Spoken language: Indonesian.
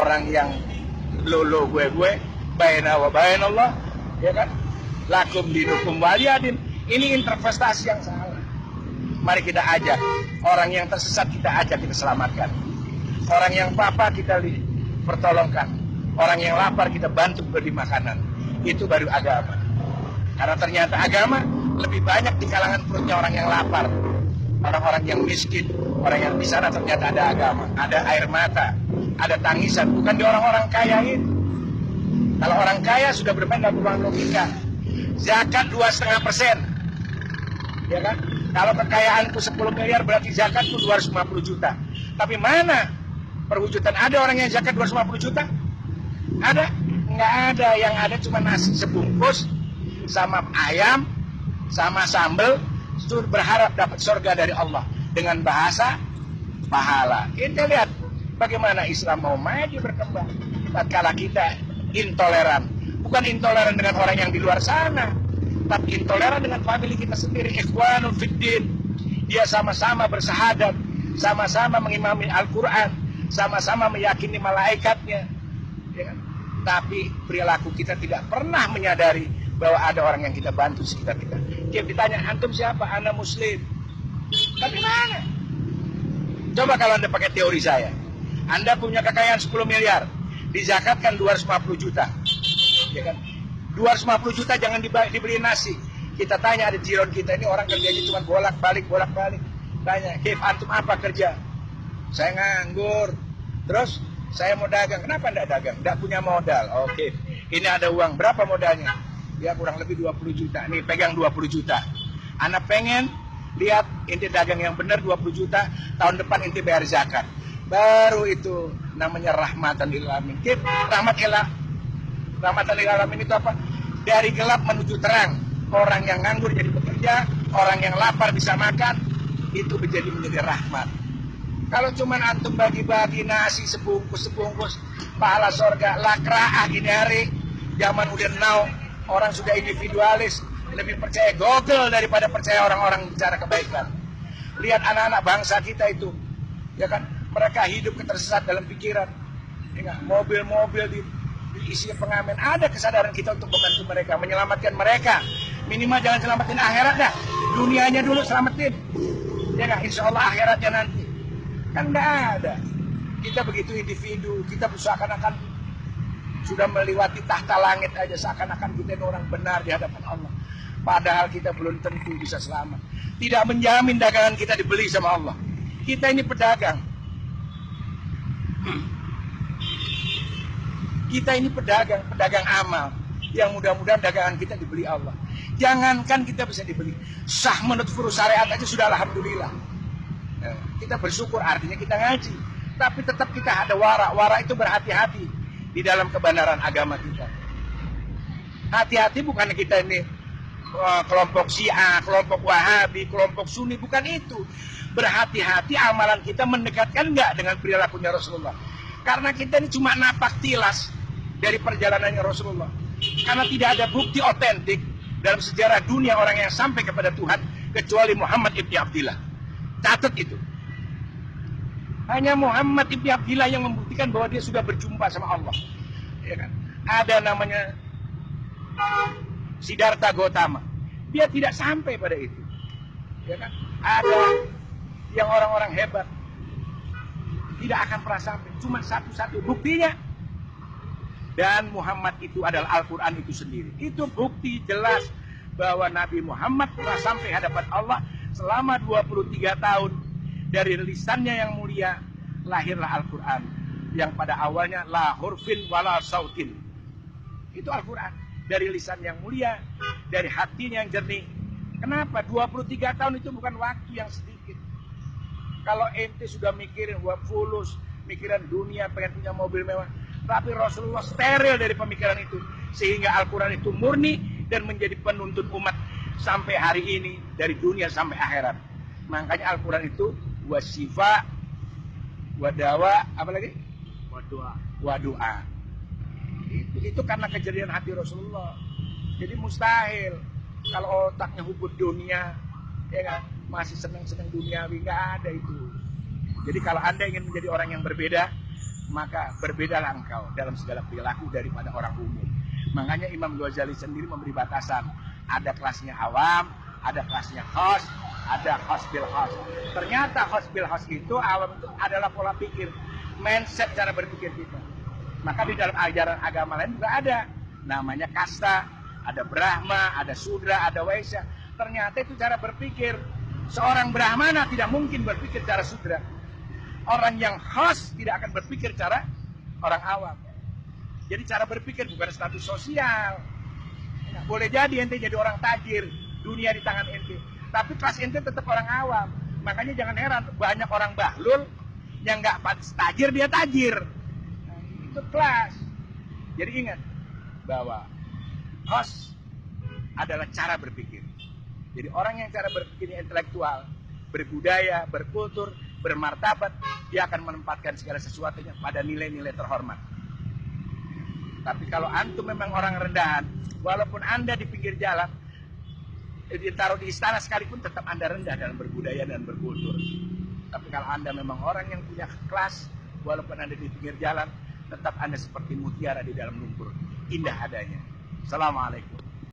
orang yang lo gue baina wa bainallah, ya kan? Lakum dinukum waliyadin. Ini interpretasi yang salah. Mari kita ajak orang yang tersesat, kita ajak, kita selamatkan. Orang yang papa kita pertolongkan. Orang yang lapar kita bantu beri makanan. Itu baru agama. Karena ternyata agama lebih banyak di kalangan perutnya orang yang lapar, orang-orang yang miskin, orang yang di sana ternyata ada agama, ada air mata, ada tangisan, bukan di orang-orang kaya ini. Kalau orang kaya sudah bermain dalam ruang logika. Zakat 2,5%, ya kan? Kalau kekayaanku 10 miliar berarti zakatku 250 juta. Tapi mana perwujudan ada orang yang zakat 250 juta? Ada? Nggak ada. Yang ada cuma nasi sebungkus sama ayam sama sambal, berharap dapat surga dari Allah dengan bahasa pahala. Kita lihat bagaimana Islam mau maju berkembang tatkala kita intoleran. Bukan intoleran dengan orang yang di luar sana, tapi intoleran dengan famili kita sendiri. Ikhwanul fiddin. Dia sama-sama bersahadat, sama-sama mengimami Al-Quran, sama-sama meyakini malaikatnya, ya kan? Tapi perilaku kita tidak pernah menyadari bahwa ada orang yang kita bantu sekitar kita. Dia ditanya, antum siapa? Ana muslim. Tapi mana? Coba kalau Anda pakai teori saya. Anda punya kekayaan 10 miliar, dizakatkan 250 juta. Ya kan? 250 juta jangan dibeli nasi. Kita tanya, ada jiron kita ini orang kerjanya cuma bolak-balik. Tanya, Kif, antum apa kerja? Saya nganggur. Terus saya mau dagang. Kenapa enggak dagang? Enggak punya modal. Oke. Ini ada uang. Berapa modalnya? Ya kurang lebih 20 juta. Nih pegang 20 juta. Anak pengen lihat inti dagang yang benar 20 juta. Tahun depan inti bayar zakat. Baru itu namanya rahmatan lil alamin. Kif, rahmatan lil alamin itu apa? Dari gelap menuju terang. Orang yang nganggur jadi bekerja, orang yang lapar bisa makan, itu menjadi rahmat. Kalau cuman antum bagi-bagi nasi sebungkus, pahala surga, lakra'ah ini hari, zaman udah now, orang sudah individualis, lebih percaya Google daripada percaya orang-orang bicara kebaikan. Lihat anak-anak bangsa kita itu, ya kan, mereka hidup ketersesat dalam pikiran, ya, mobil-mobil diisi pengamen. Ada kesadaran kita untuk membantu mereka, menyelamatkan mereka. Minimal jangan selamatin akhirat dah, dunianya dulu selamatin, ya kan, insya Allah akhiratnya nanti. Kan nggak ada. Kita begitu individu, kita seakan-akan sudah melewati tahta langit aja, seakan-akan kita ini orang benar di hadapan Allah. Padahal kita belum tentu bisa selamat. Tidak menjamin dagangan kita dibeli sama Allah. Kita ini pedagang. Kita ini pedagang amal. Yang mudah-mudahan dagangan kita dibeli Allah. Jangankan kita bisa dibeli, sah menurut furu syariat aja sudah alhamdulillah. Kita bersyukur, artinya kita ngaji. Tapi tetap kita ada wara. Wara itu berhati-hati di dalam kebenaran agama kita. Hati-hati bukan kita ini kelompok Syiah, kelompok Wahabi, kelompok Sunni, bukan itu. Berhati-hati amalan kita mendekatkan enggak dengan perilakunya Rasulullah. Karena kita ini cuma napak tilas dari perjalanannya Rasulullah. Karena tidak ada bukti otentik dalam sejarah dunia orang yang sampai kepada Tuhan kecuali Muhammad ibn Abdillah. Catat itu. Hanya Muhammad ibn Abdillah yang membuktikan bahwa dia sudah berjumpa sama Allah. Ya kan? Ada namanya Siddhartha Gautama. Dia tidak sampai pada itu. Ya kan? Ada yang orang-orang hebat tidak akan pernah sampai. Cuma satu-satu buktinya. Dan Muhammad itu adalah Al-Quran itu sendiri. Itu bukti jelas bahwa Nabi Muhammad telah sampai hadapan Allah selama 23 tahun. Dari lisannya yang mulia lahirlah Al-Quran. Yang pada awalnya la hurfin wala sautin. Itu Al-Quran. Dari lisan yang mulia, dari hatinya yang jernih. Kenapa? 23 tahun itu bukan waktu yang sedikit. Kalau ente sudah mikirin fulus, mikiran dunia, pengen punya mobil mewah. Tapi Rasulullah steril dari pemikiran itu. Sehingga Al-Quran itu murni dan menjadi penuntun umat sampai hari ini. Dari dunia sampai akhirat. Makanya Al-Quran itu wasifa, wadawa, apa lagi? Wadu'a. Itu karena kejadian hati Rasulullah. Jadi mustahil. Kalau otaknya hubud dunia, ya kan, masih senang-senang duniawi, nggak ada itu. Jadi kalau Anda ingin menjadi orang yang berbeda, maka berbedalah engkau dalam segala perilaku daripada orang umum. Makanya Imam Ghazali sendiri memberi batasan. Ada kelasnya awam, ada kelasnya khas, ada khas bil khas. Ternyata khas bil khas itu awam itu adalah pola pikir, mindset cara berpikir kita. Maka di dalam ajaran agama lain juga ada. Namanya kasta, ada Brahma, ada Sudra, ada Waisya. Ternyata itu cara berpikir. Seorang Brahmana tidak mungkin berpikir cara Sudra. Orang yang khas tidak akan berpikir cara orang awam. Jadi cara berpikir bukan status sosial. Nah, boleh jadi ente jadi orang tajir, dunia di tangan ente. Tapi kelas ente tetap orang awam. Makanya jangan heran banyak orang bahlul yang nggak pantas tajir dia tajir. Nah, itu kelas. Jadi ingat bahwa khas adalah cara berpikir. Jadi orang yang cara berpikirnya intelektual, berbudaya, berkultur, bermartabat, dia akan menempatkan segala sesuatunya pada nilai-nilai terhormat. Tapi kalau antum memang orang rendahan, walaupun anda di pinggir jalan, ditaruh di istana sekalipun tetap anda rendah dalam berbudaya dan berkultur. Tapi kalau anda memang orang yang punya kelas, walaupun anda di pinggir jalan, tetap anda seperti mutiara di dalam lumpur, indah adanya. Assalamualaikum.